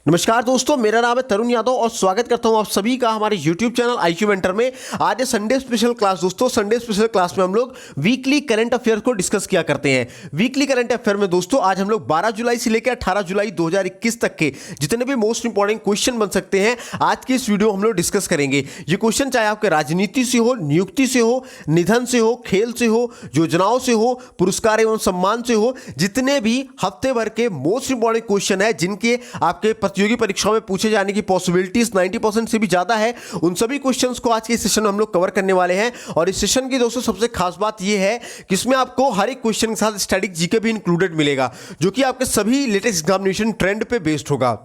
नमस्कार दोस्तों, मेरा नाम है तरुण यादव और स्वागत करता हूं आप सभी का हमारे YouTube चैनल IQ मेंटर में। आज है संडे स्पेशल क्लास। दोस्तों संडे स्पेशल क्लास में हम लोग वीकली करंट अफेयर को डिस्कस किया करते हैं। वीकली करंट अफेयर में दोस्तों आज हम लोग 12 जुलाई से लेकर 18 जुलाई 2021 तक के जितने भी मोस्ट इंपॉर्टेंट क्वेश्चन बन सकते हैं आज की इस वीडियो हम लोग डिस्कस करेंगे। ये क्वेश्चन चाहे आपके राजनीति से हो, नियुक्ति से हो, निधन से हो, खेल से हो, योजनाओं से हो, पुरस्कार एवं सम्मान से हो, जितने भी हफ्ते भर के मोस्ट इंपॉर्टेंट क्वेश्चन है जिनके आपके प्रतियोगी परीक्षाओं में पूछे जाने की पॉसिबिलिटीज 90% से भी ज्यादा है, उन सभी क्वेश्चंस को आज के सेशन में हम लोग कवर करने वाले हैं। और इस सेशन की दोस्तों सबसे खास बात यह है कि इसमें आपको हर एक क्वेश्चन के साथ स्टैटिक जीके भी इंक्लूडेड मिलेगा, जो कि आपके सभी लेटेस्ट एग्जामिनेशन ट्रेंड पे बेस्ड होगा।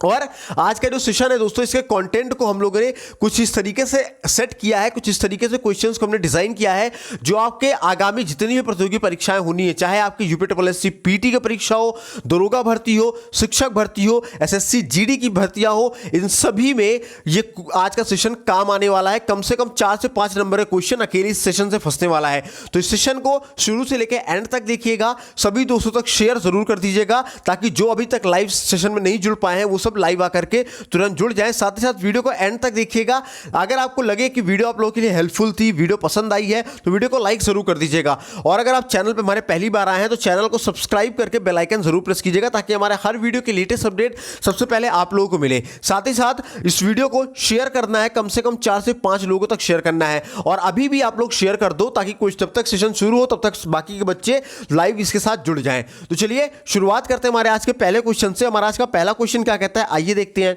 और आज का जो सेशन है दोस्तों, इसके कंटेंट को हम लोगों ने कुछ इस तरीके से सेट किया है, कुछ इस तरीके से क्वेश्चंस को हमने डिजाइन किया है जो आपके आगामी जितनी भी प्रतियोगी परीक्षाएं होनी है, चाहे आपकी यूपीएससी पीटी की परीक्षा हो, दरोगा भर्ती हो, शिक्षक भर्ती हो, एसएससी जीडी की भर्तियां हो, इन सभी में ये आज का सेशन काम आने वाला है। कम से कम 4 से 5 नंबर का क्वेश्चन अकेले इस सेशन से फंसने वाला है। तो इस सेशन को शुरू से लेकर एंड तक देखिएगा, सभी दोस्तों तक शेयर जरूर कर दीजिएगा ताकि जो अभी तक लाइव सेशन में नहीं जुड़ पाए हैं वो सब लाइव आकर के तुरंत जुड़ जाएं। साथ ही साथ वीडियो को एंड तक देखिएगा। अगर आपको लगे कि वीडियो आप लोगों के लिए हेल्पफुल थी, वीडियो पसंद आई है, तो वीडियो को लाइक जरूर कर दीजिएगा। और अगर आप चैनल पे हमारे पहली बार आए हैं तो चैनल को सब्सक्राइब करके बेल आइकन जरूर प्रेस कीजिएगा ताकि हमारे हर वीडियो के लेटेस्ट अपडेट सबसे पहले आप लोगों को मिले। साथ ही साथ इस वीडियो को शेयर करना है, कम से कम 4 से 5 लोगों तक शेयर करना है। और अभी भी आप लोग शेयर कर दो ताकि कुछ जब तक सेशन शुरू हो तब तक बाकी के बच्चे लाइव इसके साथ जुड़ जाएं। तो चलिए शुरुआत करते हैं हमारे आज के पहले क्वेश्चन से। हमारा आज का पहला क्वेश्चन क्या कहता है, आइए देखते हैं।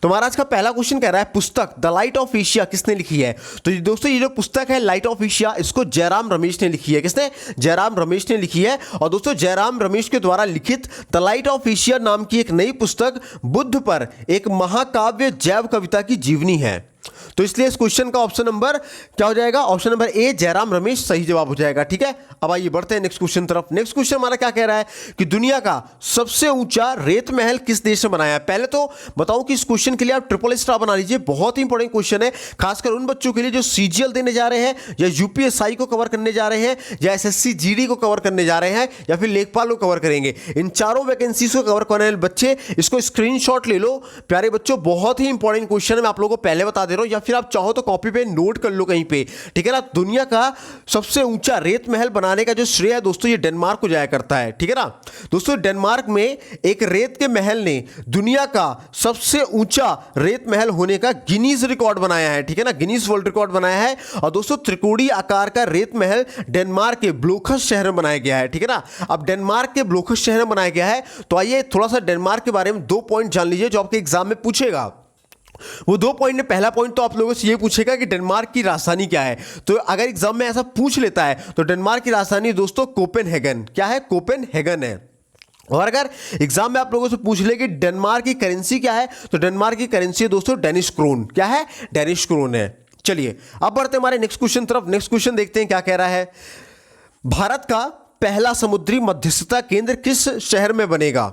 तो हमारा आज का पहला क्वेश्चन कह रहा है, पुस्तक द लाइट ऑफ एशिया किसने लिखी है? तो दोस्तों ये जो पुस्तक है लाइट ऑफ एशिया, इसको जयराम रमेश ने लिखी है। किसने? जयराम रमेश ने लिखी है। और दोस्तों जयराम रमेश के द्वारा लिखित द लाइट ऑफ एशिया नाम की एक नई पुस्तक बुद्ध पर एक महाकाव्य जैव कविता की जीवनी है। तो इसलिए इस क्वेश्चन का ऑप्शन नंबर क्या हो जाएगा? Option number A Jairam Ramesh सही जवाब हो जाएगा। ठीक है, अब आइए बढ़ते हैं नेक्स्ट क्वेश्चन तरफ। नेक्स्ट क्वेश्चन हमारा क्या कह रहा है कि दुनिया का सबसे ऊंचा रेत महल किस देश ने बनाया है? पहले तो बताऊं कि इस क्वेश्चन के लिए आप ट्रिपल स्टार बना लीजिए, बहुत ही इंपॉर्टेंट क्वेश्चन है, खासकर उन बच्चों के लिए जो सीजीएल देने जा रहे हैं या यूपीएसआई को कवर करने जा रहे हैं या एसएससी जीडी को कवर करने जा रहे हैं या फिर लेखपाल को कवर करेंगे। इन चारों वैकेंसीज को कवर करने वाले बच्चे इसको स्क्रीनशॉट ले लो। प्यारे बच्चों बहुत ही इंपॉर्टेंट क्वेश्चन है, मैं आप लोगों को पहले बता दे रहा हूं, या फिर आप चाहो तो कॉपी पे नोट कर लो कहीं पे। ठीक है ना, दुनिया का सबसे ऊंचा रेत महल बनाने का जो श्रेय है दोस्तों ये डेनमार्क को जाया करता है। ठीक है ना दोस्तों, डेनमार्क में एक रेत के महल ने दुनिया का सबसे ऊंचा रेत महल होने का गिनीज रिकॉर्ड बनाया है। ठीक है ना, गिनीज वर्ल्ड रिकॉर्ड बनाया है। और दोस्तों त्रिकोणीय आकार का रेत महल डेनमार्क के ब्लोखस शहर में बनाया गया है। ठीक है ना, अब डेनमार्क के ब्लोखस शहर में बनाया गया है। तो आइए थोड़ा सा डेनमार्क के बारे में 2 पॉइंट जान लीजिए जो आपके एग्जाम में पूछेगा। वो 2 पॉइंट में पहला पॉइंट तो आप लोगों से ये पूछेगा कि डेनमार्क की राजधानी क्या है। तो अगर एग्जाम में ऐसा पूछ लेता है तो डेनमार्क की राजधानी दोस्तों कोपेनहेगन। क्या है? कोपेनहेगन है। और अगर एग्जाम में आप लोगों से पूछ ले कि डेनमार्क की करेंसी क्या है, तो डेनमार्क की करेंसी है दोस्तों डेनिश क्रोन। क्या है? डेनिश क्रोन है। चलिए अब बढ़ते हैं हमारे नेक्स्ट क्वेश्चन तरफ। नेक्स्ट क्वेश्चन देखते हैं क्या कह रहा है। भारत का पहला समुद्री मध्यस्थता केंद्र किस शहर में बनेगा?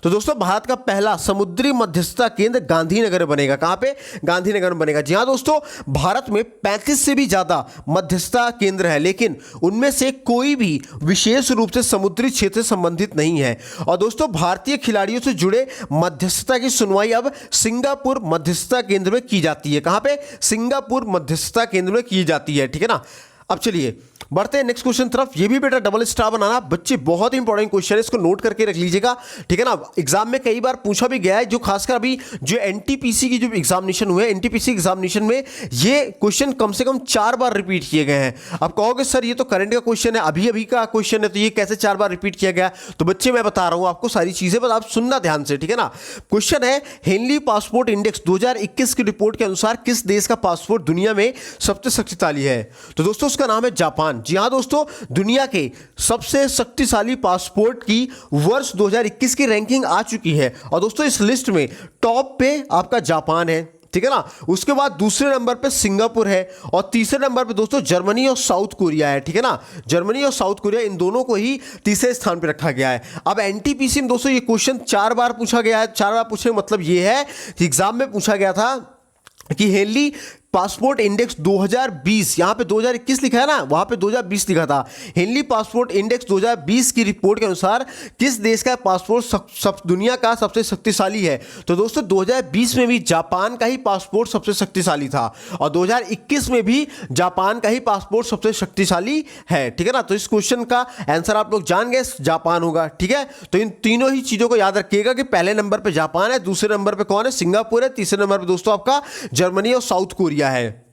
तो दोस्तों भारत का पहला समुद्री मध्यस्थता केंद्र गांधीनगर में बनेगा। कहां पे? गांधीनगर में बनेगा। जी हां दोस्तों, भारत में 35 से भी ज्यादा मध्यस्थता केंद्र है, लेकिन उनमें से कोई भी विशेष रूप से समुद्री क्षेत्र से संबंधित नहीं है। और दोस्तों भारतीय खिलाड़ियों से जुड़े मध्यस्थता की सुनवाई अब सिंगापुर मध्यस्थता केंद्र में की जाती है। कहां पे? सिंगापुर मध्यस्थता केंद्र में की जाती है। ठीक है ना, अब चलिए बढ़ते हैं नेक्स्ट क्वेश्चन तरफ। ये भी बेटा डबल स्टार बनाना बच्चे, बहुत ही इंपॉर्टेंट क्वेश्चन है, इसको नोट करके रख लीजिएगा। ठीक है ना, एग्जाम में कई बार पूछा भी गया है, जो खासकर अभी जो एनटीपीसी की जो एग्जामिनेशन हुए, एनटीपीसी एग्जामिनेशन में ये क्वेश्चन कम से कम 4 बार रिपीट किए गए हैं। अब कहोगे सर ये तो करंट का क्वेश्चन है, अभी अभी का क्वेश्चन है, तो ये कैसे 4 बार रिपीट किया गया? तो बच्चे मैं बता रहा हूं आपको सारी चीजें, बस आप सुनना ध्यान से। ठीक है ना, क्वेश्चन है हेनली पासपोर्ट इंडेक्स 2021 की रिपोर्ट के अनुसार किस देश का पासपोर्ट दुनिया में सबसे शक्तिशाली है? तो दोस्तों उसका नाम है जापान। जी हां दोस्तों, दुनिया के सबसे शक्तिशाली पासपोर्ट की वर्ष 2021 की रैंकिंग आ चुकी है। और दोस्तों इस लिस्ट में टॉप पे आपका जापान है। ठीक है ना, उसके बाद दूसरे नंबर पे सिंगापुर है और तीसरे नंबर पे दोस्तों जर्मनी और साउथ कोरिया है। ठीक है ना, जर्मनी और साउथ कोरिया, इन दोनों को ही तीसरे स्थान पे रखा गया है। अब एनटीपीसी में दोस्तों ये क्वेश्चन 4 बार पूछा गया है। 4 बार पूछने का मतलब ये है कि एग्जाम में पूछा गया था कि हेनली पासपोर्ट इंडेक्स 2020, यहाँ पे 2021 लिखा है ना, वहाँ पे 2020 लिखा था। हेनली पासपोर्ट इंडेक्स 2020 की रिपोर्ट के अनुसार किस देश का पासपोर्ट दुनिया का सबसे शक्तिशाली है? तो दोस्तों 2020 में भी जापान का ही पासपोर्ट सबसे शक्तिशाली था और 2021 में भी जापान का ही पासपोर्ट सबसे शक्तिशाली है। ठीक है ना, तो इस क्वेश्चन का आंसर आप लोग जान गए, जापान होगा। ठीक है, तो इन तीनों ही चीजों को याद रखिएगा कि पहले नंबर पे जापान है, दूसरे नंबर पे कौन है? सिंगापुर है, तीसरे नंबर पे दोस्तों आपका जर्मनी और साउथ कोरिया है।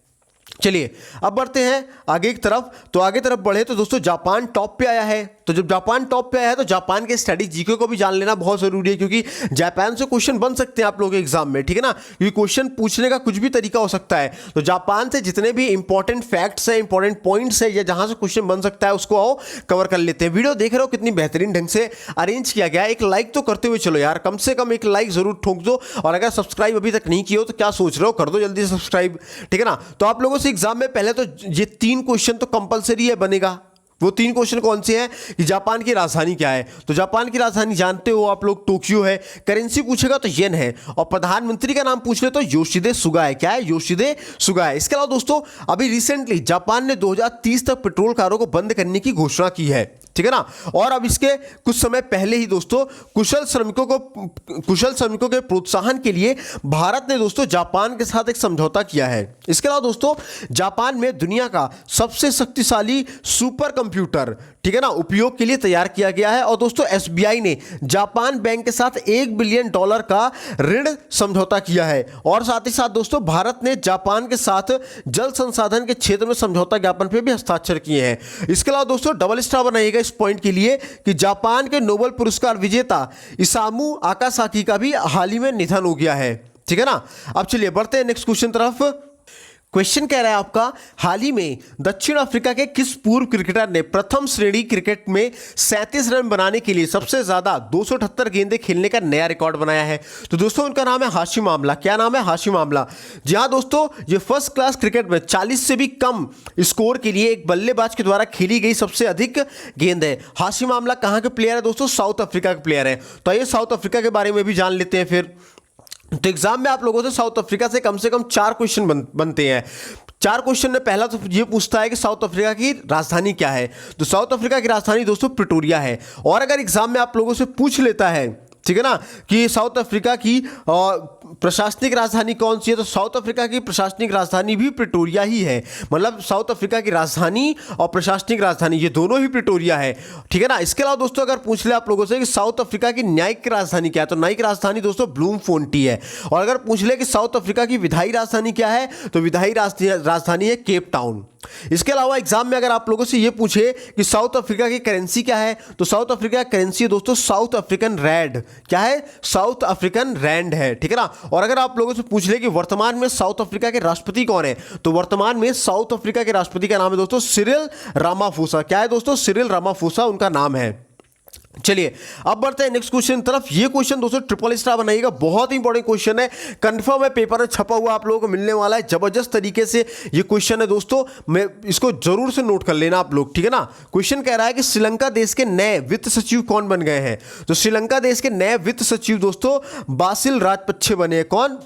चलिए अब बढ़ते हैं आगे की तरफ। तो आगे तरफ बढ़े तो दोस्तों जापान टॉप पे आया है। तो जब जापान टॉप पे आया है तो जापान के स्टडी जीके को भी जान लेना बहुत जरूरी है, क्योंकि जापान से क्वेश्चन बन सकते हैं आप लोगों के एग्जाम में। ठीक है ना, क्योंकि क्वेश्चन पूछने का कुछ भी तरीका हो सकता है। तो जापान से जितने भी इंपॉर्टेंट फैक्ट्स है, इंपॉर्टेंट पॉइंट्स है, या जहां से क्वेश्चन बन सकता है उसको आओ कवर कर लेते हैं। वीडियो देख रहे हो कितनी बेहतरीन ढंग से अरेंज किया गया है। एक लाइक तो करते हुए चलो यार, कम से कम एक लाइक जरूर ठोक दो। और अगर सब्सक्राइब अभी तक नहीं किया हो तो क्या सोच रहे हो, कर दो जल्दी से सब्सक्राइब। ठीक है ना, तो आप लोगों से एग्जाम में पहले तो ये 3 क्वेश्चन तो कंपलसरी है बनेगा। वो 3 क्वेश्चन कौन से हैं कि जापान की राजधानी क्या है? तो जापान की राजधानी जानते हो आप लोग, टोक्यो है। करेंसी पूछेगा तो येन है, और प्रधानमंत्री का नाम पूछ ले तो योशिहिदे सुगा है। क्या है? योशिहिदे सुगा है। इसके अलावा दोस्तों अभी रिसेंटली जापान ने 2030 तक पेट्रोल कारों को बंद करने की घोषणा की है। ठीक है ना, और अब इसके कुछ समय पहले ही दोस्तों कुशल श्रमिकों के प्रोत्साहन के लिए भारत ने दोस्तों जापान के साथ एक समझौता किया है। इसके अलावा दोस्तों जापान में दुनिया का सबसे शक्तिशाली सुपर कंप्यूटर, ठीक है ना, उपयोग के लिए तैयार किया गया है। और दोस्तों एसबीआई ने जापान बैंक के साथ $1 बिलियन का ऋण समझौता किया है। और साथ ही साथ दोस्तों भारत ने जापान के साथ जल संसाधन के क्षेत्र में समझौता ज्ञापन पे भी हस्ताक्षर किए हैं। इसके अलावा दोस्तों डबल स्टार बनाइएगा इस पॉइंट के लिए कि जापान के नोबेल पुरस्कार विजेता इसामू आकासाकी का भी हाल ही में निधन हो गया है। ठीक है ना, अब चलिए बढ़ते हैं नेक्स्ट क्वेश्चन तरफ। क्वेश्चन कह रहा है आपका, हाल ही में दक्षिण अफ्रीका के किस पूर्व क्रिकेटर ने प्रथम श्रेणी क्रिकेट में 37 रन बनाने के लिए सबसे ज्यादा 278 गेंदें खेलने का नया रिकॉर्ड बनाया है? तो दोस्तों उनका नाम है हाशिम आमला। क्या नाम है? हाशिम आमला। जी हाँ दोस्तों, ये फर्स्ट क्लास क्रिकेट में 40 से भी कम स्कोर के लिए एक बल्लेबाज के द्वारा खेली गई सबसे अधिक गेंद है। हाशिम आमला कहाँ के प्लेयर है दोस्तों? साउथ अफ्रीका के प्लेयर है। तो आइए साउथ अफ्रीका के बारे में भी जान लेते हैं फिर। तो एग्जाम में आप लोगों से साउथ अफ्रीका से कम 4 क्वेश्चन बनते हैं। 4 क्वेश्चन में पहला तो ये पूछता है कि साउथ अफ्रीका की राजधानी क्या है? तो साउथ अफ्रीका की राजधानी दोस्तों प्रिटोरिया है। और अगर एग्जाम में आप लोगों से पूछ लेता है, ठीक है ना, कि साउथ अफ्रीका की प्रशासनिक राजधानी कौन सी है, तो साउथ अफ्रीका की प्रशासनिक राजधानी भी प्रिटोरिया ही है। मतलब साउथ अफ्रीका की राजधानी और प्रशासनिक राजधानी ये दोनों ही प्रिटोरिया है। ठीक है ना। इसके अलावा दोस्तों अगर पूछ ले आप लोगों से कि साउथ अफ्रीका की न्यायिक राजधानी क्या है, तो न्यायिक राजधानी दोस्तों ब्लूमफोंटी है। और अगर पूछ ले कि साउथ अफ्रीका की विधायी राजधानी क्या है, तो विधायी राजधानी है केप टाउन। इसके अलावा एग्जाम में अगर आप लोगों से ये पूछे कि साउथ अफ्रीका की करेंसी क्या है, तो साउथ अफ्रीका की करेंसी है दोस्तों साउथ अफ्रीकन रैंड। क्या है? साउथ अफ्रीकन रैंड है। ठीक है ना। और अगर आप लोगों से पूछ ले कि वर्तमान में साउथ अफ्रीका के राष्ट्रपति कौन है, तो वर्तमान में साउथ अफ्रीका के राष्ट्रपति का नाम है दोस्तों सिरिल रामाफोसा। क्या है दोस्तों? सिरिल रामाफोसा उनका नाम है। चलिए अब बढ़ते हैं नेक्स्ट क्वेश्चन तरफ। ये क्वेश्चन दोस्तों ट्रिपल स्टार बनाइएगा, बहुत इंपॉर्टेंट क्वेश्चन है, कंफर्म है पेपर में छपा हुआ आप लोगों को मिलने वाला है। जबरदस्त तरीके से ये क्वेश्चन है दोस्तों, मैं इसको जरूर से नोट कर लेना आप लोग। ठीक है ना। क्वेश्चन कह रहा है कि श्रीलंका देश के नए वित्त सचिव कौन बन गए हैं, तो श्रीलंका देश के नए वित्त सचिव दोस्तों बासिल राजपक्षे बने हैं। कौन?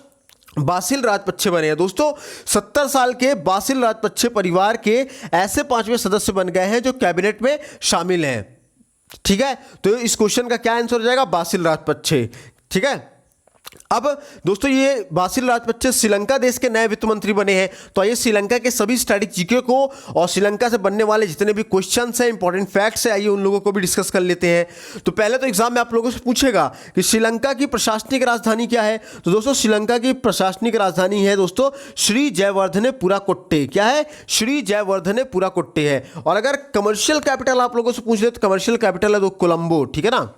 बासिल राजपक्षे बने हैं दोस्तों। 70 साल के बासिल राजपक्षे परिवार के ऐसे 5वें सदस्य बन गए हैं जो कैबिनेट में शामिल हैं। ठीक है, तो इस क्वेश्चन का क्या आंसर हो जाएगा? बासिल राजपक्षे। ठीक है। अब दोस्तों ये बासिल राजपक्षे श्रीलंका देश के नए वित्त मंत्री बने हैं। तो आइए श्रीलंका के सभी स्टैटिक जीके को और श्रीलंका से बनने वाले जितने भी क्वेश्चंस हैं, इंपॉर्टेंट फैक्ट्स हैं, आइए उन लोगों को भी डिस्कस कर लेते हैं। तो पहले तो एग्जाम में आप लोगों से पूछेगा कि श्रीलंका की प्रशासनिक राजधानी क्या है, तो दोस्तों श्रीलंका की प्रशासनिक राजधानी है दोस्तों श्री जयवर्धने पुराकोट्टे। क्या है? श्री जयवर्धने पुराकोट्टे है। और अगर कमर्शियल कैपिटल आप लोगों से पूछ ले तो कमर्शियल कैपिटल है तो कोलंबो। ठीक है ना।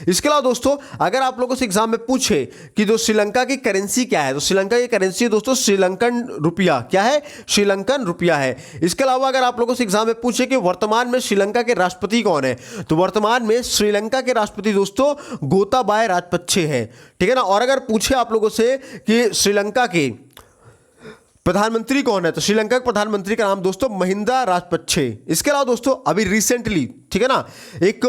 इसके अलावा दोस्तों अगर आप लोगों से एग्जाम में पूछे कि जो श्रीलंका की करेंसी क्या है, तो श्रीलंका की करेंसी है दोस्तों श्रीलंकन रुपया। क्या है? श्रीलंकन रुपया है। इसके अलावा अगर आप लोगों से एग्जाम में पूछे कि वर्तमान में श्रीलंका के राष्ट्रपति कौन है, तो वर्तमान में श्रीलंका के राष्ट्रपति दोस्तों गोताबाया राजपक्षे है। ठीक है ना। और अगर पूछे आप लोगों से कि श्रीलंका के प्रधानमंत्री कौन है, तो श्रीलंका के प्रधानमंत्री का नाम दोस्तों महिंदा राजपक्षे। इसके अलावा दोस्तों अभी रिसेंटली ठीक है ना, एक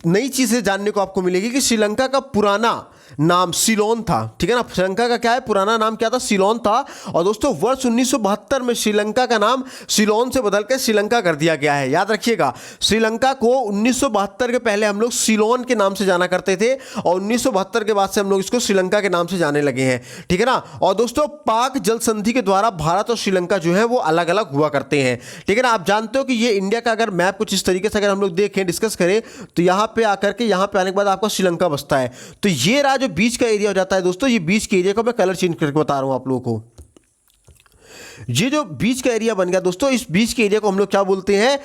नई चीज़ें जानने को आपको मिलेगी कि श्रीलंका का पुराना नाम सिलोन था, ठीक है ना। श्रीलंका का क्या है, पुराना नाम क्या था, सिलोन था। और दोस्तों वर्ष 1972 में श्रीलंका का नाम सिलोन से बदलकर श्रीलंका कर दिया गया है। याद रखिएगा, श्रीलंका को 1972 के पहले हम लोग सिलोन के नाम से जाना करते थे और 1972 के बाद से हम लोग इसको श्रीलंका के नाम से जाने लगे हैं, ठीक है ना। और दोस्तों पाक जल संधि के द्वारा भारत और श्रीलंका जो है वो अलग अलग हुआ करते हैं, ठीक है ना। आप जानते हो कि ये इंडिया का अगर मैप कुछ इस तरीके से अगर हम लोग देखें, डिस्कस करें, तो यहाँ पे आकर के यहाँ पे आने के बाद आपका श्रीलंका बसता है। तो ये जो बीच का एरिया हो जाता है दोस्तों, ये बीच के एरिया को मैं कलर चेंज करके बता रहा हूं आप लोगों को। ये जो बीच का एरिया बन गया दोस्तों, इस बीच के एरिया को हम लोग क्या बोलते हैं,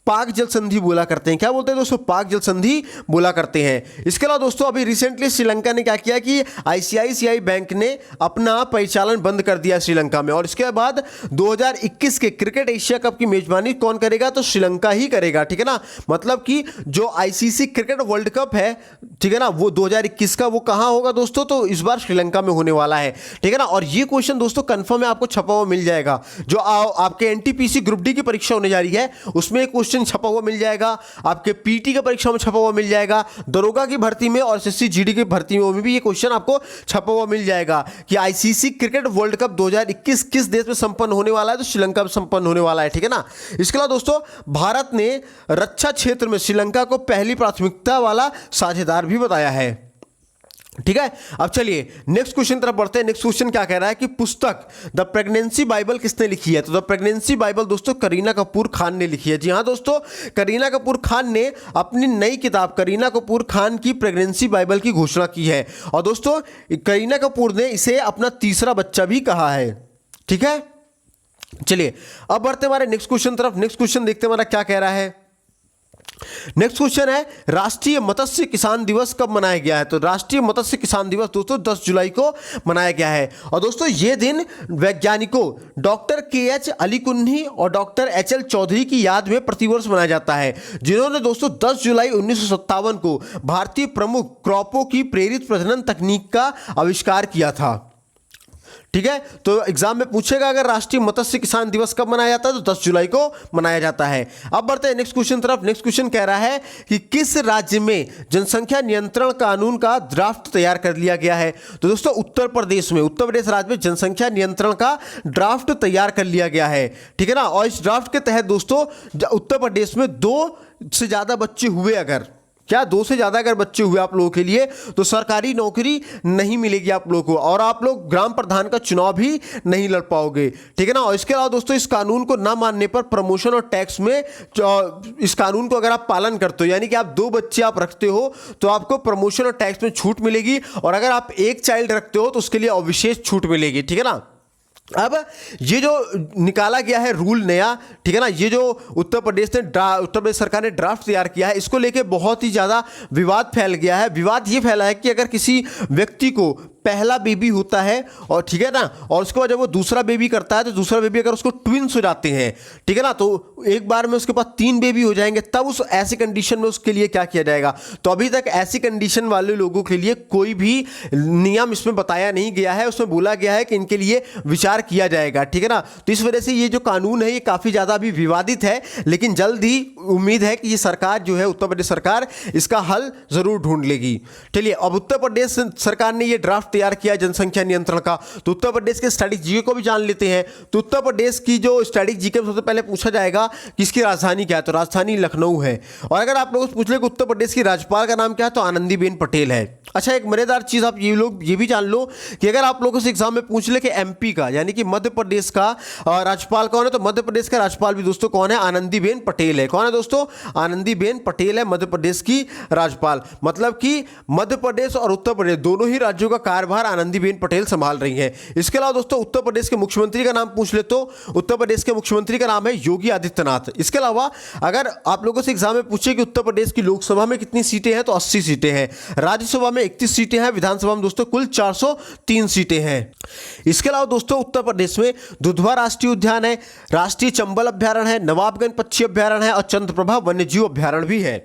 पाक जल संधि बोला करते हैं। क्या बोलते हैं दोस्तों, पाक जल संधि बोला करते हैं। इसके अलावा दोस्तों अभी रिसेंटली श्रीलंका ने क्या किया कि आईसीआईसीआई बैंक ने अपना परिचालन बंद कर दिया श्रीलंका में, और इसके बाद 2021 के क्रिकेट एशिया कप की मेजबानी कौन करेगा, तो श्रीलंका ही करेगा, ठीक है ना। मतलब कि जो आईसीसी क्रिकेट वर्ल्ड कप है, ठीक है ना, वो 2021 का वो कहाँ होगा दोस्तों, तो इस बार श्रीलंका में होने वाला है, ठीक है ना। और ये क्वेश्चन दोस्तों कंफर्म है, आपको छपा हुआ मिल जाएगा। जो आपके एनटीपीसी ग्रुप डी की परीक्षा होने जा रही है उसमें क्वेश्चन छपा हुआ मिल जाएगा, आपके पीटी की परीक्षा में छपा हुआ मिल जाएगा, दरोगा की भर्ती में और एसएससी जीडी की भर्ती में भी ये क्वेश्चन आपको छपा हुआ मिल जाएगा कि आईसीसी क्रिकेट वर्ल्ड कप 2021 किस देश में संपन्न होने वाला है, तो श्रीलंका में संपन्न होने वाला है, ठीक है ना। इसके अलावा दोस्तों भारत ने रक्षा क्षेत्र में श्रीलंका को पहली प्राथमिकता वाला साझेदार भी बताया है, ठीक है। अब चलिए नेक्स्ट क्वेश्चन तरफ बढ़ते हैं। नेक्स्ट क्वेश्चन क्या कह रहा है कि पुस्तक द प्रेगनेंसी बाइबल किसने लिखी है, तो द प्रेगनेंसी बाइबल दोस्तों करीना कपूर खान ने लिखी है। जी हाँ दोस्तों, करीना कपूर खान ने अपनी नई किताब करीना कपूर खान की प्रेगनेंसी बाइबल की घोषणा की है, और दोस्तों करीना कपूर ने इसे अपना तीसरा बच्चा भी कहा है, ठीक है। चलिए अब बढ़ते हमारे नेक्स्ट क्वेश्चन तरफ। नेक्स्ट क्वेश्चन देखते हैं हमारा क्या कह रहा है। नेक्स्ट क्वेश्चन है राष्ट्रीय मत्स्य किसान दिवस कब मनाया गया है, तो राष्ट्रीय मत्स्य किसान दिवस दोस्तों 10 जुलाई को मनाया गया है। और दोस्तों ये दिन वैज्ञानिकों डॉक्टर KH अलीकुन्ही और डॉक्टर HL चौधरी की याद में प्रतिवर्ष मनाया जाता है, जिन्होंने दोस्तों 10 जुलाई 1957 को भारतीय प्रमुख क्रॉपों की प्रेरित प्रजनन तकनीक का आविष्कार किया था, ठीक है। तो एग्जाम में पूछेगा अगर राष्ट्रीय मत्स्य किसान दिवस कब मनाया जाता है, तो 10 जुलाई को मनाया जाता है। अब बढ़ते हैं नेक्स्ट क्वेश्चन तरफ। नेक्स्ट क्वेश्चन कह रहा है कि किस राज्य में जनसंख्या नियंत्रण कानून का ड्राफ्ट तैयार कर लिया गया है, तो दोस्तों उत्तर प्रदेश में, उत्तर प्रदेश राज्य में जनसंख्या नियंत्रण का ड्राफ्ट तैयार कर लिया गया है, ठीक है ना। और इस ड्राफ्ट के तहत दोस्तों उत्तर प्रदेश में 2 से ज़्यादा बच्चे हुए, अगर क्या 2 से ज़्यादा अगर बच्चे हुए आप लोगों के लिए, तो सरकारी नौकरी नहीं मिलेगी आप लोगों को, और आप लोग ग्राम प्रधान का चुनाव भी नहीं लड़ पाओगे, ठीक है ना। और इसके अलावा दोस्तों इस कानून को ना मानने पर प्रमोशन और टैक्स में इस कानून को अगर आप पालन करते हो, यानी कि आप 2 बच्चे आप रखते हो तो आपको प्रमोशन और टैक्स में छूट मिलेगी, और अगर आप 1 चाइल्ड रखते हो तो उसके लिए विशेष छूट मिलेगी, ठीक है ना। अब ये जो निकाला गया है रूल नया, ठीक है ना, ये जो उत्तर प्रदेश सरकार ने ड्राफ्ट तैयार किया है, इसको लेके बहुत ही ज़्यादा विवाद फैल गया है। विवाद ये फैला है कि अगर किसी व्यक्ति को पहला बेबी होता है, और ठीक है ना, और उसके बाद जब वो दूसरा बेबी करता है, तो दूसरा बेबी अगर उसको ट्विंस हो जाते हैं, ठीक है ना, तो एक बार में उसके पास 3 बेबी हो जाएंगे, तब उस ऐसी कंडीशन में उसके लिए क्या किया जाएगा। तो अभी तक ऐसी कंडीशन वाले लोगों के लिए कोई भी नियम इसमें बताया नहीं गया है, उसमें बोला गया है कि इनके लिए विचार किया जाएगा, ठीक है ना। तो इस वजह से ये जो कानून है ये काफ़ी ज़्यादा अभी विवादित है, लेकिन जल्द ही उम्मीद है कि ये सरकार जो है, उत्तर प्रदेश सरकार, इसका हल जरूर ढूंढ लेगी। चलिए अब उत्तर प्रदेश सरकार ने ये ड्राफ्ट तैयार किया जनसंख्या नियंत्रण का, तो उत्तर प्रदेश के स्टैटिक जीके को भी जान लेते हैं। तो उत्तर प्रदेश की जो स्टैटिक जीके में सबसे पहले पूछा जाएगा कि इसकी राजधानी क्या है, तो राजधानी लखनऊ है। और अगर आप लोगों से पूछ ले कि उत्तर प्रदेश की राज्यपाल का नाम क्या है, तो आनंदीबेन पटेल है। अच्छा, एक मजेदार चीज़ आप ये भी जान लो कि अगर आप लोगों से एग्जाम में पूछ ले कि MP का, यानी कि मध्य प्रदेश का राज्यपाल कौन है, तो मध्य प्रदेश का राज्यपाल भी दोस्तों कौन है, आनंदीबेन पटेल है। कौन है दोस्तों, आनंदीबेन पटेल है मध्य प्रदेश की राज्यपाल। मतलब कि मध्य प्रदेश और उत्तर प्रदेश दोनों ही राज्यों का कार्यभार आनंदीबेन पटेल संभाल रही हैं। इसके अलावा दोस्तों उत्तर प्रदेश के मुख्यमंत्री का नाम पूछ ले, तो उत्तर प्रदेश के मुख्यमंत्री का नाम है योगी आदित्यनाथ। इसके अलावा अगर आप लोगों से एग्जाम में पूछे कि उत्तर प्रदेश की लोकसभा में कितनी सीटें हैं, तो 80 सीटें हैं, राज्यसभा में 31 सीटें हैं, विधानसभा में दोस्तों कुल 403 सीटें हैं। इसके अलावा दोस्तों उत्तर प्रदेश में दुधवा राष्ट्रीय उद्यान है, राष्ट्रीय चंबल अभ्यारण्य है, नवाबगंज पक्षी अभ्यारण्य है, और चंद्रप्रभा वन्यजीव अभ्यारण्य भी है।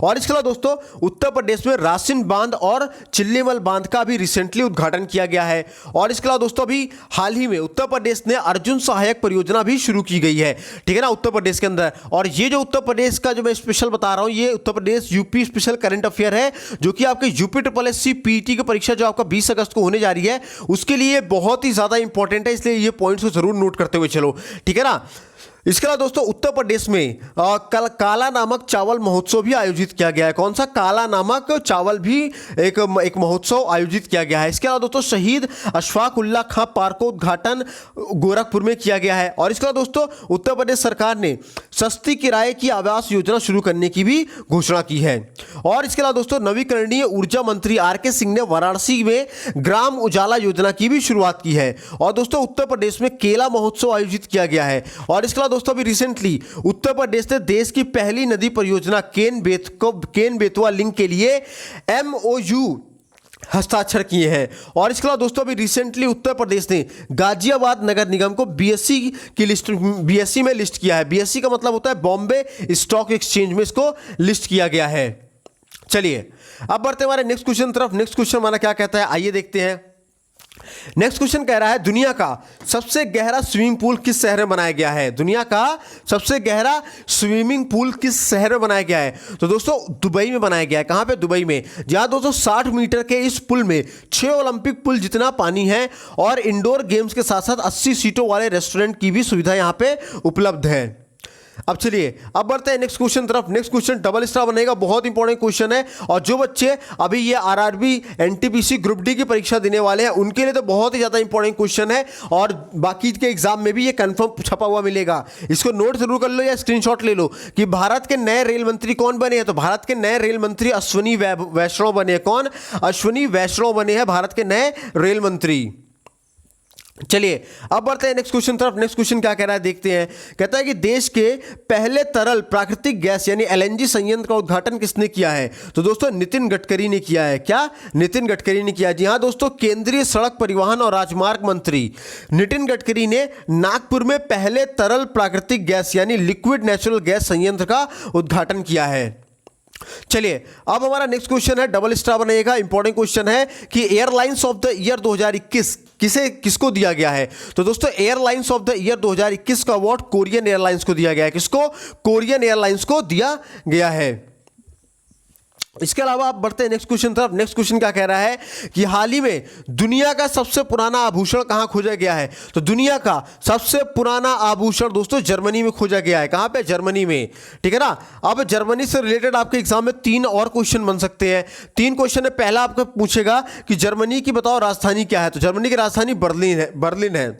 और इसके अलावा दोस्तों उत्तर प्रदेश में रासिन बांध और चिल्लीमल बांध का भी रिसेंटली उद्घाटन किया गया है। और इसके अलावा दोस्तों अभी हाल ही में उत्तर प्रदेश ने अर्जुन सहायक परियोजना भी शुरू की गई है, ठीक है ना, उत्तर प्रदेश के अंदर। और ये जो उत्तर प्रदेश का जो मैं स्पेशल बता रहा हूं, ये Uttar Pradesh UP special current affair है, जो कि आपके UP triple S C PT की परीक्षा जो आपका 20 अगस्त को होने जा रही है, उसके लिए बहुत ही ज्यादा इंपॉर्टेंट है, इसलिए ये पॉइंट्स को जरूर नोट करते हुए चलो, ठीक है ना। इसके अलावा दोस्तों उत्तर प्रदेश में कल काला नामक चावल महोत्सव भी आयोजित किया गया है। कौन सा? काला नामक चावल भी एक महोत्सव आयोजित किया गया है। इसके अलावा दोस्तों शहीद अशफाक उल्लाह खां पार्क का उद्घाटन गोरखपुर में किया गया है। और इसके अलावा दोस्तों उत्तर प्रदेश सरकार ने सस्ती किराए की आवास योजना शुरू करने की भी घोषणा की है। और इसके अलावा दोस्तों नवीकरणीय ऊर्जा मंत्री आर.के. सिंह ने वाराणसी में ग्राम उजाला योजना की भी शुरुआत की है। और दोस्तों उत्तर प्रदेश में केला महोत्सव आयोजित किया गया है। और इसके अलावा दोस्तों अभी रिसेंटली उत्तर प्रदेश ने देश की पहली नदी परियोजना केन बेतवा लिंक के लिए MOU हस्ताक्षर किए हैं। और इसके अलावा दोस्तों अभी रिसेंटली उत्तर प्रदेश ने गाजियाबाद नगर निगम को BSE में लिस्ट किया है। BSE का मतलब होता है बॉम्बे स्टॉक एक्सचेंज में इसको लिस्ट किया गया है। चलिए अब बढ़ते हैं हमारे नेक्स्ट क्वेश्चन तरफ। नेक्स्ट क्वेश्चन हमारा क्या कहता है, आइए देखते हैं। नेक्स्ट क्वेश्चन कह रहा है दुनिया का सबसे गहरा स्विमिंग पूल किस शहर में बनाया गया है? दुनिया का सबसे गहरा स्विमिंग पूल किस शहर में बनाया गया है? तो दोस्तों दुबई में बनाया गया है। कहां पे? दुबई में। जहां दोस्तों 60 मीटर के इस पुल में 6 ओलंपिक पुल जितना पानी है और इंडोर गेम्स के साथ साथ 80 सीटों वाले रेस्टोरेंट की भी सुविधा यहां पे उपलब्ध है। अब चलिए अब बढ़ते हैं नेक्स्ट क्वेश्चन तरफ। नेक्स्ट क्वेश्चन डबल स्टार बनेगा, बहुत इंपॉर्टेंट क्वेश्चन है। और जो बच्चे अभी ये RRB NTPC ग्रुप डी की परीक्षा देने वाले हैं उनके लिए तो बहुत ही ज्यादा इंपॉर्टेंट क्वेश्चन है, और बाकी के एग्जाम में भी ये कंफर्म छपा हुआ मिलेगा। इसको नोट जरूर कर लो या स्क्रीनशॉट ले लो कि भारत के नए रेल मंत्री कौन बने हैं। तो भारत के नए रेल मंत्री अश्विनी वैष्णव बने हैं। कौन? अश्विनी वैष्णव बने हैं भारत के नए रेल मंत्री। चलिए अब बढ़ते हैं नेक्स्ट क्वेश्चन तरफ। नेक्स्ट क्वेश्चन क्या कह रहा है देखते हैं। कहता है कि देश के पहले तरल प्राकृतिक गैस यानी LNG संयंत्र का उद्घाटन किसने किया है? तो दोस्तों नितिन गडकरी ने किया है। क्या? नितिन गडकरी ने किया। जी हाँ दोस्तों, केंद्रीय सड़क परिवहन और राजमार्ग मंत्री नितिन गडकरी ने नागपुर में पहले तरल प्राकृतिक गैस यानी लिक्विड नेचुरल गैस संयंत्र का उद्घाटन किया है। चलिए अब हमारा नेक्स्ट क्वेश्चन है, डबल स्टार बनेगा, इंपॉर्टेंट क्वेश्चन है कि एयरलाइंस ऑफ द ईयर 2021 किसको दिया गया है? तो दोस्तों एयरलाइंस ऑफ द ईयर 2021 का अवार्ड कोरियन एयरलाइंस को दिया गया है। किसको? कोरियन एयरलाइंस को दिया गया है। इसके अलावा आप बढ़ते हैं नेक्स्ट क्वेश्चन तरफ। नेक्स्ट क्वेश्चन क्या कह रहा है कि हाल ही में दुनिया का सबसे पुराना आभूषण कहां खोजा गया है? तो दुनिया का सबसे पुराना आभूषण दोस्तों जर्मनी में खोजा गया है। कहां पे? जर्मनी में, ठीक है ना। अब जर्मनी से रिलेटेड आपके एग्जाम में 3 और क्वेश्चन बन सकते हैं। 3 क्वेश्चन है। पहला आपको पूछेगा कि जर्मनी की बताओ राजधानी क्या है? तो जर्मनी की राजधानी बर्लिन है।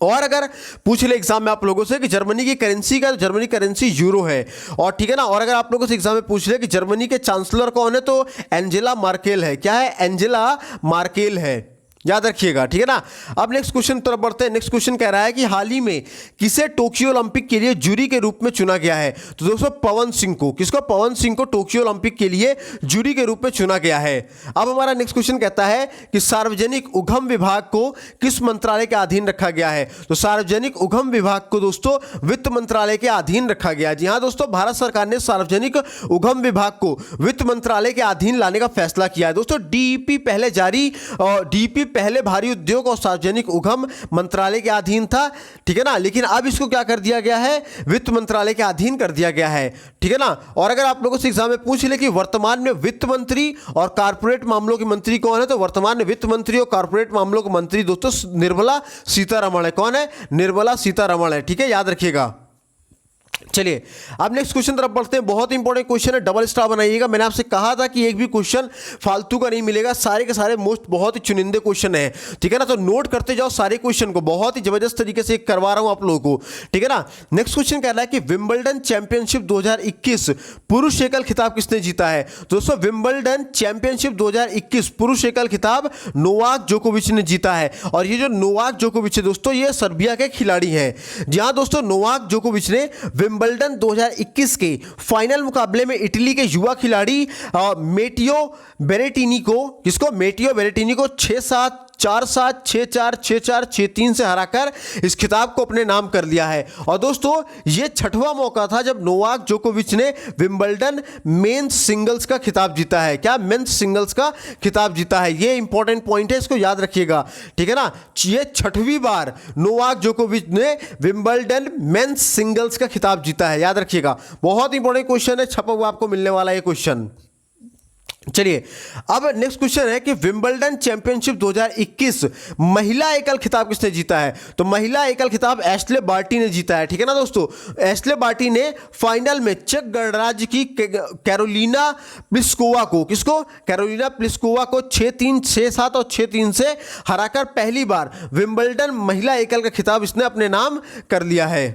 और अगर पूछ ले एग्जाम में आप लोगों से कि जर्मनी की करेंसी का, तो जर्मनी करेंसी यूरो है। और ठीक है ना। और अगर आप लोगों से एग्जाम में पूछ ले कि जर्मनी के चांसलर कौन है, तो एंजेला मार्केल है। क्या है? एंजेला मार्केल है, याद रखिएगा, ठीक है ना। अब नेक्स्ट क्वेश्चन तरफ बढ़ते हैं। नेक्स्ट क्वेश्चन कह रहा है कि हाल ही में किसे टोक्यो ओलंपिक के लिए जूरी के रूप में चुना गया है? तो दोस्तों पवन सिंह को। किसको? पवन सिंह को टोक्यो ओलंपिक के लिए जूरी के रूप में चुना गया है। अब हमारा नेक्स्ट क्वेश्चन कहता है कि सार्वजनिक उद्यम विभाग को किस मंत्रालय के अधीन रखा गया है? तो सार्वजनिक उद्यम विभाग को दोस्तों वित्त मंत्रालय के अधीन रखा गया। जी हाँ दोस्तों, भारत सरकार ने सार्वजनिक उद्यम विभाग को वित्त मंत्रालय के अधीन लाने का फैसला किया है। दोस्तों DEP पहले जारी DEP पहले भारी उद्योग और सार्वजनिक उद्यम मंत्रालय के अधीन था, ठीक है ना। लेकिन अब इसको क्या कर दिया गया है? वित्त मंत्रालय के अधीन कर दिया गया है, ठीक है ना। और अगर आप लोगों से एग्जाम में पूछ ले कि वर्तमान में वित्त मंत्री और कारपोरेट मामलों के मंत्री कौन है, तो वर्तमान में वित्त मंत्री और कारपोरेट मामलों के मंत्री दोस्तों निर्मला सीतारमण है। कौन है? निर्मला सीतारमण है, ठीक है, याद रखिएगा। चलिए अब नेक्स्ट क्वेश्चन तरफ बढ़ते हैं। बहुत इंपॉर्टेंट क्वेश्चन है, डबल स्टार बनाइएगा। मैंने आपसे कहा था कि एक भी क्वेश्चन फालतू का नहीं मिलेगा, सारे के सारे बहुत ही चुनिंदे क्वेश्चन है, ठीक है ना। तो नोट करते जाओ सारे क्वेश्चन को, बहुत ही जबरदस्त तरीके से करवा रहा हूं आप लोगों को, ठीक है ना। नेक्स्ट क्वेश्चन कह रहा है कि विंबलडन चैंपियनशिप 2021 पुरुष एकल खिताब किसने जीता है? दोस्तों विंबलडन चैंपियनशिप 2021 पुरुष एकल खिताब नोवाक जोकोविच ने जीता है। और ये जो नोवाक जोकोविच है दोस्तों, ये सर्बिया के खिलाड़ी हैं। जी हाँ दोस्तों, नोवाक जोकोविच ने विंबलडन 2021 के फाइनल मुकाबले में इटली के युवा खिलाड़ी मेटियो बेरेटिनी को 6-7 4-7, 6-4, 6-4, 6-3 से हराकर इस खिताब को अपने नाम कर लिया है। और दोस्तों ये छठवां मौका था जब नोवाक जोकोविच ने विंबलडन मेंस सिंगल्स का खिताब जीता है। क्या? मेंस सिंगल्स का खिताब जीता है। ये इंपॉर्टेंट पॉइंट है, इसको याद रखिएगा, ठीक है ना। ये छठवीं बार नोवाक जोकोविच ने विंबलडन मेंस सिंगल्स का खिताब जीता है, याद रखिएगा। बहुत इंपॉर्टेंट क्वेश्चन है, छपा हुआ आपको मिलने वाला है क्वेश्चन। चलिए अब नेक्स्ट क्वेश्चन है कि विंबलडन चैंपियनशिप 2021 महिला एकल खिताब किसने जीता है? तो महिला एकल खिताब एश्ले बार्टी ने जीता है, ठीक है ना दोस्तों। एश्ले बार्टी ने फाइनल में चेक गणराज्य की कैरोलिना प्लिस्कोवा को, किसको? कैरोलिना प्लिस्कोवा को 6-3, 6-7 और 6-3 से हराकर पहली बार विंबलडन महिला एकल का खिताब इसने अपने नाम कर लिया है।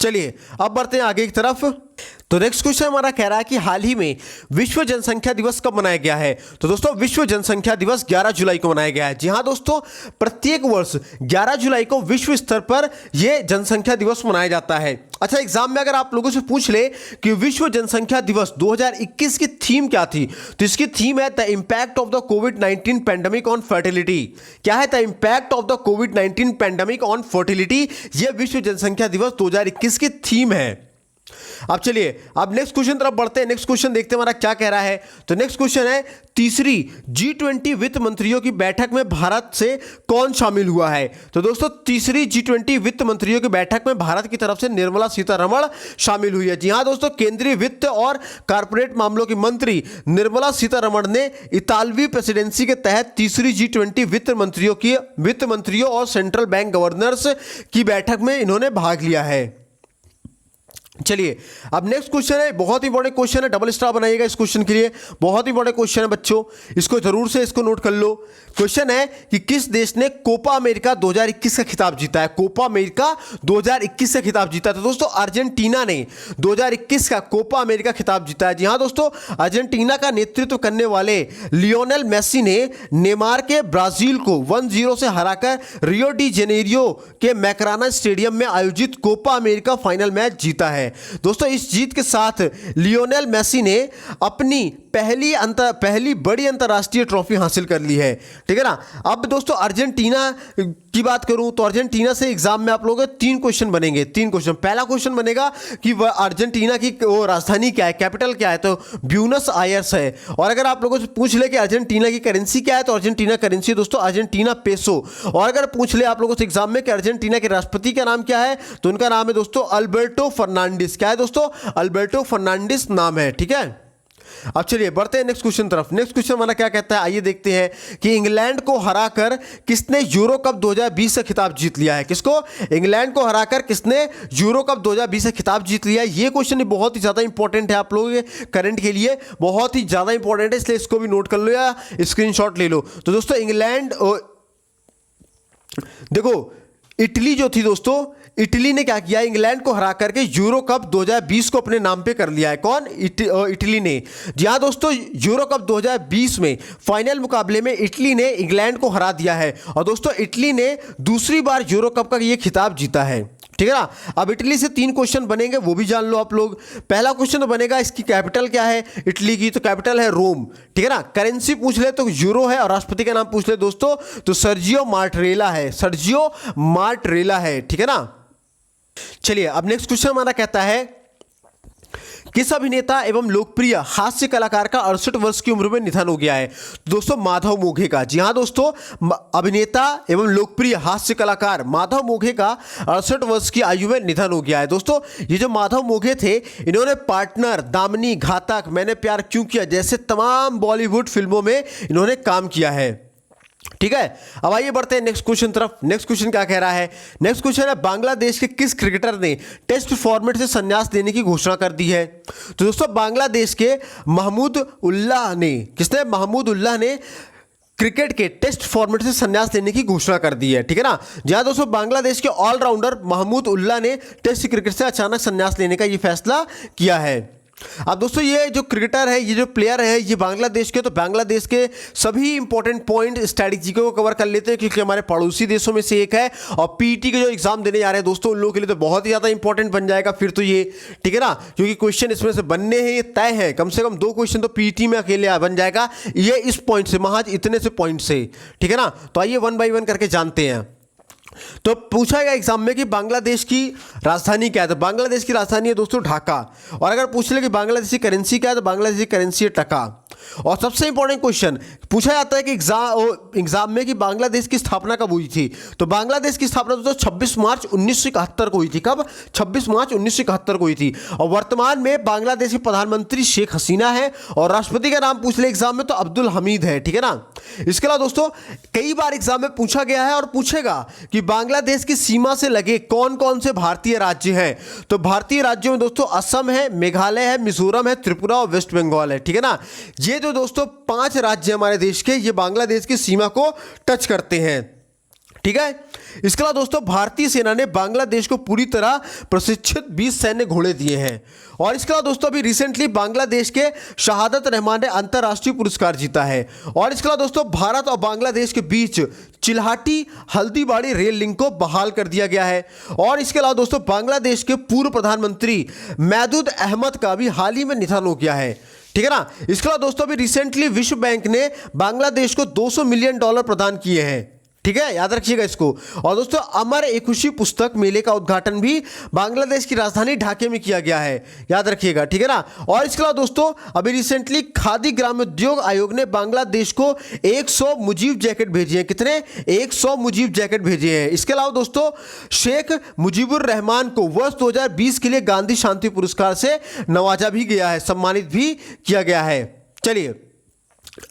चलिए अब बढ़ते हैं आगे की तरफ। तो नेक्स्ट क्वेश्चन हमारा कह रहा है कि हाल ही में विश्व जनसंख्या दिवस कब मनाया गया है? तो दोस्तों विश्व जनसंख्या दिवस 11 जुलाई को मनाया गया है। जी हाँ दोस्तों, प्रत्येक वर्ष 11 जुलाई को विश्व स्तर पर यह जनसंख्या दिवस मनाया जाता है। अच्छा, एग्जाम में अगर आप लोगों से पूछ ले कि विश्व जनसंख्या दिवस 2021 की थीम क्या थी, तो इसकी थीम है the impact of the covid pandemic on fertility. क्या है? The impact of the covid pandemic on fertility. यह विश्व जनसंख्या दिवस 2021 की थीम है। अब चलिए अब नेक्स्ट क्वेश्चन तरफ बढ़ते हैं। नेक्स्ट क्वेश्चन देखते हैं हमारा क्या कह रहा है। तो नेक्स्ट क्वेश्चन है तीसरी G20 वित्त मंत्रियों की बैठक में भारत से कौन शामिल हुआ है? तो दोस्तों तीसरी G20 वित्त मंत्रियों की बैठक में भारत की तरफ से निर्मला सीतारमण शामिल हुई है। जी हाँ दोस्तों, केंद्रीय वित्त और कारपोरेट मामलों की मंत्री निर्मला सीतारमण ने इतालवी प्रेसिडेंसी के तहत तीसरी G20 वित्त मंत्रियों और सेंट्रल बैंक गवर्नर्स की बैठक में इन्होंने भाग लिया है। चलिए अब नेक्स्ट क्वेश्चन है, बहुत इंपॉर्टेंट क्वेश्चन है, डबल स्टार बनाइएगा इस क्वेश्चन के लिए, बहुत इंपॉर्टेंट क्वेश्चन है बच्चों, इसको जरूर से इसको नोट कर लो। क्वेश्चन है कि किस देश ने कोपा अमेरिका 2021 का खिताब जीता है? कोपा अमेरिका 2021 का खिताब जीता है। तो दोस्तों अर्जेंटीना ने 2021 का कोपा अमेरिका खिताब जीता है। जी हाँ दोस्तों, अर्जेंटीना का नेतृत्व करने वाले लियोनेल मेसी ने नेमार के ब्राजील को 1-0 से हराकर रियो डी जेनेरियो के मैकराना स्टेडियम में आयोजित कोपा अमेरिका फाइनल मैच जीता है। दोस्तों इस जीत के साथ लियोनेल मेसी ने अपनी पहली बड़ी अंतरराष्ट्रीय ट्रॉफी हासिल कर ली है, ठीक है ना। अब दोस्तों अर्जेंटीना की बात करूं तो अर्जेंटीना से एग्जाम में आप लोगों के 3 क्वेश्चन बनेंगे, 3 क्वेश्चन। पहला क्वेश्चन बनेगा कि वह अर्जेंटीना की वो राजधानी क्या है, कैपिटल क्या है? तो ब्यूनस आयर्स है। और अगर आप लोगों से पूछ ले कि अर्जेंटीना की करेंसी क्या है, तो अर्जेंटीना करेंसी दोस्तों अर्जेंटीना पेसो। और अगर पूछ ले आप लोगों से एग्जाम में कि अर्जेंटीना के राष्ट्रपति का नाम क्या है, तो उनका नाम है दोस्तों अल्बर्टो फर्नांडिस। क्या है दोस्तों? अल्बर्टो फर्नांडिस नाम है, ठीक है। अब चलिए बढ़ते हैं नेक्स्ट क्वेश्चन तरफ। नेक्स्ट क्वेश्चन हमारा क्या कहता है, आइए देखते हैं कि इंग्लैंड को हराकर किसने यूरो कप 2020 से खिताब जीत लिया है? किसको? इंग्लैंड को हराकर किसने यूरो कप 2020 से खिताब जीत लिया है? ये क्वेश्चन बहुत ही ज्यादा इंपॉर्टेंट है आप लोगों के करंट के लिए, बहुत ही ज्यादा इंपॉर्टेंट है, इसलिए इसको भी नोट कर लो या स्क्रीनशॉट ले लो। तो दोस्तों इंग्लैंड, देखो इटली जो थी दोस्तों, इटली ने क्या किया? इंग्लैंड को हरा करके यूरो कप 2020 को अपने नाम पे कर लिया है। कौन? इटली ने। जी हाँ दोस्तों, यूरो कप 2020 में फाइनल मुकाबले में इटली ने इंग्लैंड को हरा दिया है। और दोस्तों इटली ने दूसरी बार यूरो कप का ये खिताब जीता है, ठीक है ना। अब इटली से 3 क्वेश्चन बनेंगे, वो भी जान लो आप लोग। पहला क्वेश्चन तो बनेगा इसकी कैपिटल क्या है इटली की? तो कैपिटल है रोम, ठीक है ना। करेंसी पूछ ले तो यूरो है, और राष्ट्रपति का नाम पूछ ले दोस्तों तो सर्जियो मार्टरेला है, सर्जियो मार्टरेला है, ठीक है ना। चलिए अब नेक्स्ट क्वेश्चन हमारा कहता है किस अभिनेता एवं लोकप्रिय हास्य कलाकार का 68 वर्ष की उम्र में निधन हो गया है? दोस्तों माधव मोघे का। जी हां दोस्तों, अभिनेता एवं लोकप्रिय हास्य कलाकार माधव मोघे का 68 वर्ष की आयु में निधन हो गया है। दोस्तों ये जो माधव मोघे थे, इन्होंने पार्टनर, दामिनी, घातक, मैंने प्यार क्यों किया जैसे तमाम बॉलीवुड फिल्मों में इन्होंने काम किया है, ठीक है। अब आइए बढ़ते हैं नेक्स्ट क्वेश्चन तरफ। नेक्स्ट क्वेश्चन क्या कह रहा है? नेक्स्ट क्वेश्चन है बांग्लादेश के किस क्रिकेटर ने टेस्ट फॉर्मेट से संन्यास लेने की घोषणा कर दी है? तो दोस्तों बांग्लादेश के महमूद उल्लाह ने, किसने? महमूद उल्लाह ने क्रिकेट के टेस्ट फॉर्मेट से संन्यास लेने की घोषणा कर दी है, ठीक है ना। जहां दोस्तों बांग्लादेश के ऑलराउंडर महमूद उल्लाह ने टेस्ट क्रिकेट से अचानक संन्यास लेने का यह फैसला किया है। अब दोस्तों ये जो क्रिकेटर है, ये जो प्लेयर है, ये बांग्लादेश के, तो बांग्लादेश के सभी इंपॉर्टेंट पॉइंट स्ट्रैटेजी को कवर कर लेते हैं क्योंकि हमारे पड़ोसी देशों में से एक है। और पीटी के जो एग्जाम देने जा रहे हैं दोस्तों, उन लोगों के लिए तो बहुत ही ज़्यादा इंपॉर्टेंट बन जाएगा फिर तो ये, ठीक है ना, क्योंकि क्वेश्चन इसमें से बनने हैं, ये तय है। कम से कम 2 क्वेश्चन तो पीटी में अकेले बन जाएगा, ये इस पॉइंट से, महज इतने से पॉइंट से, ठीक है ना। तो आइए 1 बाय 1 करके जानते हैं। तो पूछा गया एग्जाम में कि बांग्लादेश की राजधानी क्या है, तो बांग्लादेश की राजधानी है दोस्तों ढाका। और अगर पूछ ले कि बांग्लादेशी करेंसी क्या है, तो बांग्लादेशी करेंसी है टका। और सबसे इंपॉर्टेंट क्वेश्चन पूछा जाता है कि एग्जाम में कि बांग्लादेश की स्थापना कब हुई थी, तो बांग्लादेश की स्थापना दोस्तों 26 मार्च 1971 को हुई थी। कब? 26 मार्च 1971 को हुई थी। और वर्तमान में बांग्लादेश के प्रधानमंत्री शेख हसीना है, और राष्ट्रपति का नाम पूछ ले एग्जाम में तो अब्दुल हमीद है, ठीक है ना। इसके अलावा दोस्तों कई बार एग्जाम में पूछा गया है और पूछेगा कि बांग्लादेश की सीमा से लगे कौन कौन से भारतीय राज्य हैं, तो भारतीय राज्यों में दोस्तों असम है, मेघालय है, मिजोरम है, त्रिपुरा और वेस्ट बंगाल है, ठीक है ना। ये जो दोस्तों 5 राज्य हमारे देश के, ये बांग्लादेश की सीमा को टच करते हैं, ठीक है। इसके अलावा दोस्तों भारतीय सेना ने बांग्लादेश को पूरी तरह प्रशिक्षित 20 सैन्य घोड़े दिए हैं। और इसके अलावा दोस्तों अभी रिसेंटली बांग्लादेश के शहादत रहमान ने अंतर्राष्ट्रीय पुरस्कार जीता है। और इसके अलावा दोस्तों भारत और बांग्लादेश के बीच चिल्हाटी हल्दीबाड़ी रेल लिंक को बहाल कर दिया गया है। और इसके अलावा दोस्तों बांग्लादेश के पूर्व प्रधानमंत्री महमूद अहमद का भी हाल ही में निधन हो गया है, ठीक है ना। इसके अलावा दोस्तों अभी रिसेंटली विश्व बैंक ने बांग्लादेश को $200 मिलियन प्रदान किए हैं, ठीक है, याद रखिएगा इसको। और दोस्तों अमर एकुशी पुस्तक मेले का उद्घाटन भी बांग्लादेश की राजधानी ढाके में किया गया है, याद रखिएगा, ठीक है ना। और इसके अलावा दोस्तों अभी रिसेंटली खादी ग्रामोद्योग आयोग ने बांग्लादेश को 100 मुजीब जैकेट भेजे हैं। कितने? 100 मुजीब जैकेट भेजे हैं। इसके अलावा दोस्तों शेख मुजीबुर रहमान को वर्ष 2020 के लिए गांधी शांति पुरस्कार से नवाजा भी गया है, सम्मानित भी किया गया है। चलिए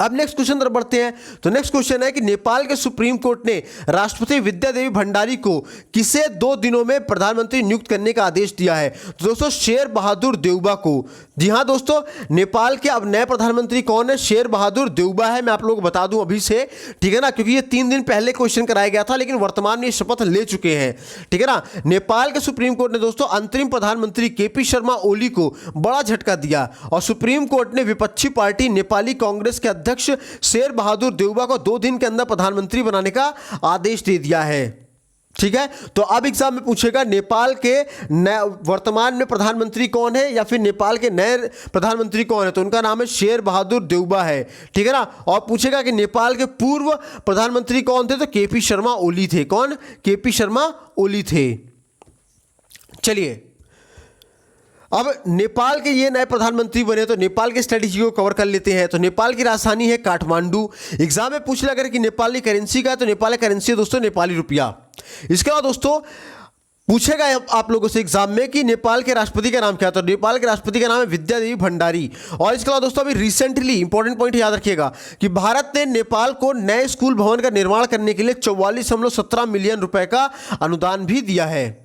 अब नेक्स्ट क्वेश्चन तरफ बढ़ते हैं। तो नेक्स्ट क्वेश्चन है कि नेपाल के सुप्रीम कोर्ट ने राष्ट्रपति विद्या देवी भंडारी को किसे 2 दिनों में प्रधानमंत्री नियुक्त करने का आदेश दिया है, तो दोस्तों शेर बहादुर देउबा को। जी हाँ दोस्तों, नेपाल के अब नए प्रधानमंत्री कौन है? शेर बहादुर देउबा है। मैं आप लोगों को बता दूं अभी से, ठीक है ना, क्योंकि ये 3 दिन पहले क्वेश्चन कराया गया था, लेकिन वर्तमान में शपथ ले चुके हैं, ठीक है ना। नेपाल के सुप्रीम कोर्ट ने दोस्तों अंतरिम प्रधानमंत्री केपी शर्मा ओली को बड़ा झटका दिया, और सुप्रीम कोर्ट ने विपक्षी पार्टी नेपाली कांग्रेस के अध्यक्ष शेर बहादुर देउबा को 2 दिन के अंदर प्रधानमंत्री बनाने का आदेश दे दिया है, ठीक है। तो अब एग्जाम में पूछेगा नेपाल के वर्तमान में प्रधानमंत्री कौन है या फिर नेपाल के नए प्रधानमंत्री कौन है, तो उनका नाम है शेर बहादुर देउबा है, ठीक है ना। और पूछेगा कि नेपाल के पूर्व प्रधानमंत्री कौन थे, तो केपी शर्मा ओली थे। कौन? केपी शर्मा ओली थे। चलिए अब नेपाल के ये नए प्रधानमंत्री बने, तो नेपाल की स्ट्रेटेजी को कवर कर लेते हैं। तो नेपाल की राजधानी है काठमांडू। एग्जाम में पूछ लिया अगर कि नेपाली करेंसी का है, तो नेपाली करेंसी है दोस्तों नेपाली रुपया। इसके बाद दोस्तों पूछेगा आप लोगों से एग्जाम में कि नेपाल के राष्ट्रपति का नाम क्या है, तो नेपाल के राष्ट्रपति का नाम है विद्या देवी भंडारी। और इसके बाद दोस्तों अभी रिसेंटली इंपॉर्टेंट पॉइंट याद रखिएगा कि भारत ने नेपाल को नए स्कूल भवन का निर्माण करने के लिए 44.17 मिलियन रुपए का अनुदान भी दिया है।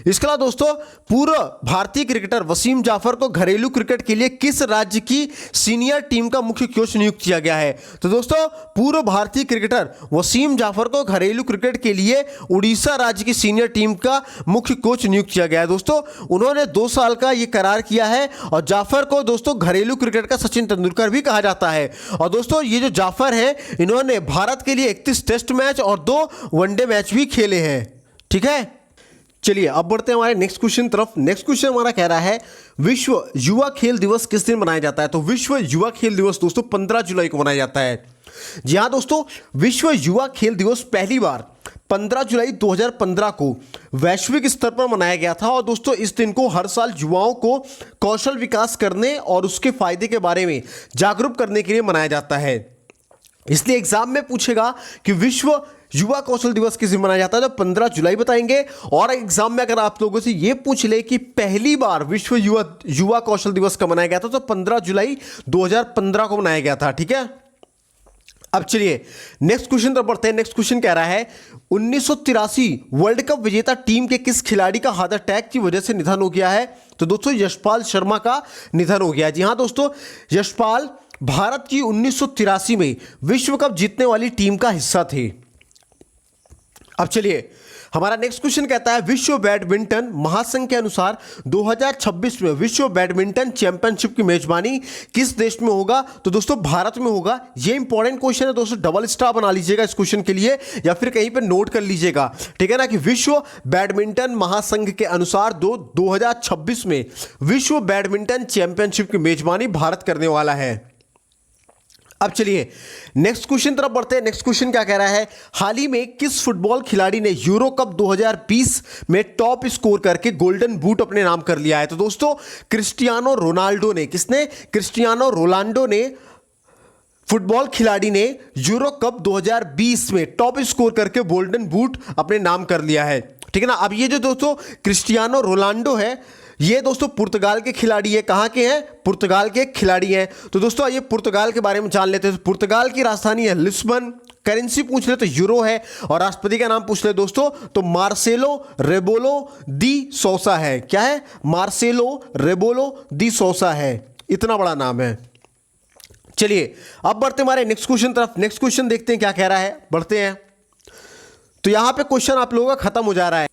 इसके अलावा दोस्तों पूर्व भारतीय क्रिकेटर वसीम जाफर को घरेलू क्रिकेट के लिए किस राज्य की सीनियर टीम का मुख्य कोच नियुक्त किया गया है, तो दोस्तों पूर्व भारतीय क्रिकेटर वसीम जाफर को घरेलू क्रिकेट के लिए उड़ीसा राज्य की सीनियर टीम का मुख्य कोच नियुक्त किया गया है। दोस्तों उन्होंने 2 साल का ये करार किया है, और जाफर को दोस्तों घरेलू क्रिकेट का सचिन तेंदुलकर भी कहा जाता है। और दोस्तों ये जो जाफर है, इन्होंने भारत के लिए 31 टेस्ट मैच और 2 वनडे मैच भी खेले हैं, ठीक है। चलिए अब बढ़ते हैं हमारे नेक्स्ट क्वेश्चन तरफ। नेक्स्ट क्वेश्चन हमारा कह रहा है विश्व युवा खेल दिवस किस दिन मनाया जाता है, तो विश्व युवा खेल दिवस दोस्तों 15 जुलाई को मनाया जाता है। जी हाँ दोस्तों, विश्व युवा खेल दिवस पहली बार 15 जुलाई 2015 को वैश्विक स्तर पर मनाया गया था। और दोस्तों इस दिन को हर साल युवाओं को कौशल विकास करने और उसके फायदे के बारे में जागरूक करने के लिए मनाया जाता है। इसलिए एग्जाम में पूछेगा कि विश्व युवा कौशल दिवस किस दिन मनाया जाता है, तो 15 जुलाई बताएंगे। और एग्जाम में अगर आप लोगों से ये पूछ ले कि पहली बार विश्व युवा कौशल दिवस कब मनाया गया था, तो 15 जुलाई 2015 को मनाया गया था, ठीक है। अब चलिए नेक्स्ट क्वेश्चन पर बढ़ते हैं। नेक्स्ट क्वेश्चन कह रहा है 1983 वर्ल्ड कप विजेता टीम के किस खिलाड़ी का हार्ट अटैक की वजह से निधन हो गया है, तो दोस्तों यशपाल शर्मा का निधन हो गया। जी हाँ दोस्तों, यशपाल भारत की 1983 में विश्व कप जीतने वाली टीम का हिस्सा थे। अब चलिए हमारा नेक्स्ट क्वेश्चन कहता है विश्व बैडमिंटन महासंघ के अनुसार 2026 में विश्व बैडमिंटन चैंपियनशिप की मेजबानी किस देश में होगा? तो दोस्तों भारत में होगा। ये इंपॉर्टेंट क्वेश्चन है दोस्तों, डबल स्टार बना लीजिएगा इस क्वेश्चन के लिए या फिर कहीं पे नोट कर लीजिएगा, ठीक है ना, कि विश्व बैडमिंटन महासंघ के अनुसार 2026 में विश्व बैडमिंटन चैंपियनशिप की मेजबानी भारत करने वाला है। अब चलिए नेक्स्ट क्वेश्चन तरफ बढ़ते हैं। नेक्स्ट क्वेश्चन क्या कह रहा है, हाल ही में किस फुटबॉल खिलाड़ी ने यूरो कप 2020 में टॉप स्कोर करके गोल्डन बूट अपने नाम कर लिया है? तो दोस्तों क्रिस्टियानो रोनाल्डो ने, किसने? क्रिस्टियानो रोनाल्डो ने, फुटबॉल खिलाड़ी ने यूरो कप 2020 में टॉप स्कोर करके गोल्डन बूट अपने नाम कर लिया है, ठीक है ना। अब ये जो दोस्तों क्रिस्टियानो रोनाल्डो है, ये दोस्तों पुर्तगाल के खिलाड़ी है। कहां के हैं? पुर्तगाल के खिलाड़ी हैं। तो दोस्तों आइए पुर्तगाल के बारे में जान लेते हैं। तो पुर्तगाल की राजधानी है लिस्बन, करेंसी पूछ ले तो यूरो है, और राष्ट्रपति का नाम पूछ ले दोस्तों तो मार्सेलो रेबोलो दी सोसा है। क्या है? मार्सेलो रेबोलो दी सोसा है, इतना बड़ा नाम है। चलिए अब बढ़ते हमारे नेक्स्ट क्वेश्चन तरफ। नेक्स्ट क्वेश्चन देखते हैं क्या कह रहा है, बढ़ते हैं। तो यहां पे क्वेश्चन आप लोगों का खत्म हो जा रहा है,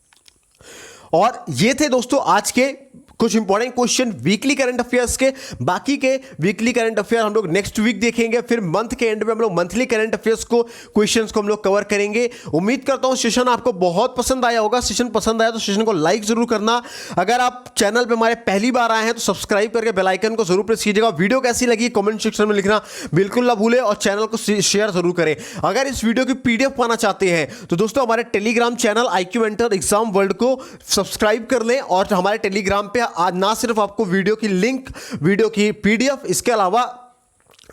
और ये थे दोस्तों आज के कुछ important question weekly current affairs के। बाकी के वीकली करंट अफेयर हम लोग नेक्स्ट वीक देखेंगे, फिर मंथ के एंड में हम लोग मंथली करंट अफेयर्स को क्वेश्चंस को हम लोग कवर करेंगे। उम्मीद करता हूं सेशन आपको बहुत पसंद आया होगा। सेशन पसंद आया तो सेशन को लाइक जरूर करना। अगर आप चैनल पे हमारे पहली बार आए हैं तो सब्सक्राइब करके बेल आइकन को जरूर प्रेस कीजिएगा। वीडियो कैसी लगी कमेंट सेक्शन में लिखना बिल्कुल ना भूलें, और चैनल को शेयर जरूर करें। अगर इस वीडियो की पीडीएफ पाना चाहते हैं तो दोस्तों हमारे Telegram channel IQ mentor exam world को सब्सक्राइब कर लें, और हमारे टेलीग्राम पे आज ना सिर्फ आपको वीडियो की लिंक, वीडियो की पीडीएफ, इसके अलावा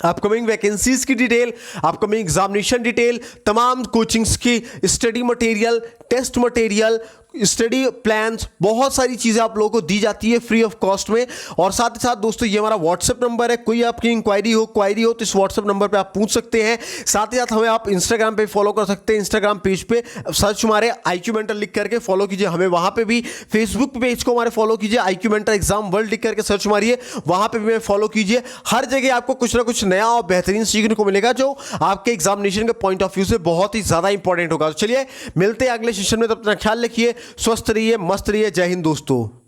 अपकमिंग वैकेंसीज की डिटेल, अपकमिंग एग्जामिनेशन डिटेल, तमाम कोचिंग्स की study material, test material, study plans, बहुत सारी चीज़ें आप लोगों को दी जाती है फ्री ऑफ कॉस्ट में। और साथ ही साथ दोस्तों ये हमारा व्हाट्सएप नंबर है, कोई आपकी क्वायरी हो तो इस व्हाट्सएप नंबर पे आप पूछ सकते हैं। साथ ही साथ हमें आप इंस्टाग्राम पे फॉलो कर सकते हैं। इंस्टाग्राम पेज पे सर्च हमारे IQ मेंटर लिख करके फॉलो कीजिए हमें वहाँ पे भी। फेसबुक पेज को हमारे फॉलो कीजिए, IQ मेंटर एग्जाम वर्ल्ड लिख करके सर्च मारिए, वहाँ पर भी हमें फॉलो कीजिए। हर जगह आपको कुछ ना कुछ नया और बेहतरीन सीखने को मिलेगा जो आपके एग्जामिनेशन के पॉइंट ऑफ व्यू से बहुत ही ज़्यादा इंपॉर्टेंट होगा। तो चलिए मिलते हैं अगले सेशन में, तब तक ख्याल रखिए, स्वस्थ रहिए, मस्त रहिए। जय हिंद दोस्तों।